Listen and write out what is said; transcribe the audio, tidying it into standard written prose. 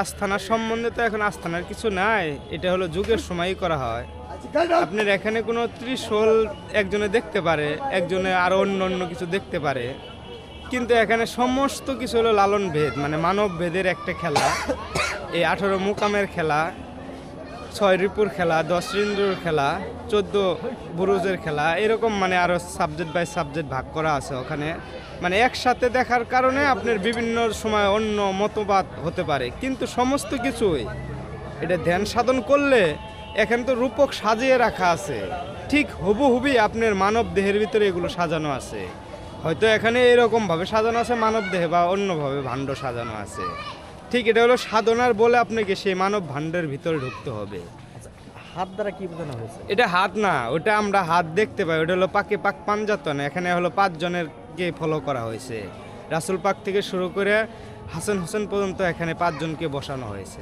আস্থানার সম্বন্ধে তো এখন আস্থানার কিছু নাই, এটা হলো যুগের সময়ই করা হয়। আপনার এখানে কোনো ত্রিশূল একজনে দেখতে পারে, একজনে আরো অন্য অন্য কিছু দেখতে পারে, কিন্তু এখানে সমস্ত কিছু হলো লালন ভেদ, মানে মানব ভেদের একটা খেলা। এই 18 মুকামের খেলা, 6 রিপুর খেলা, 10 রিন্দুর খেলা, 14 বুরুজের খেলা, এরকম মানে আরো সাবজেক্ট বাই সাবজেক্ট ভাগ করা আছে ওখানে। মানে একসাথে দেখার কারণে আপনার বিভিন্ন সময় অন্য মতবাদ হতে পারে, কিন্তু সমস্ত কিছুই এটা ধ্যান সাধন করলে এখানে তো রূপক সাজিয়ে রাখা আছে, ঠিক হুবহুবই আপনার মানব দেহের ভিতরে এগুলো সাজানো আছে। হয়তো এখানে এরকমভাবে সাজানো আছে মানব দেহে, বা অন্যভাবে ভাণ্ড সাজানো আছে। ঠিক এটা হলো সাধনার বলে আপনাকে সেই মানব ভাণ্ডের ভিতরে ঢুকতে হবে। আচ্ছা, হাত দ্বারা কি বোঝানো হয়েছে? এটা হাত না, ওটা আমরা হাত দেখতে পাই, ওটা হলো পাকে পাক পাঞ্জাতন। এখানে হলো 5 জনেরকে ফলো করা হয়েছে, রাসূল পাক থেকে শুরু করে হাসান হোসেন পর্যন্ত এখানে 5 জনকে বসানো হয়েছে।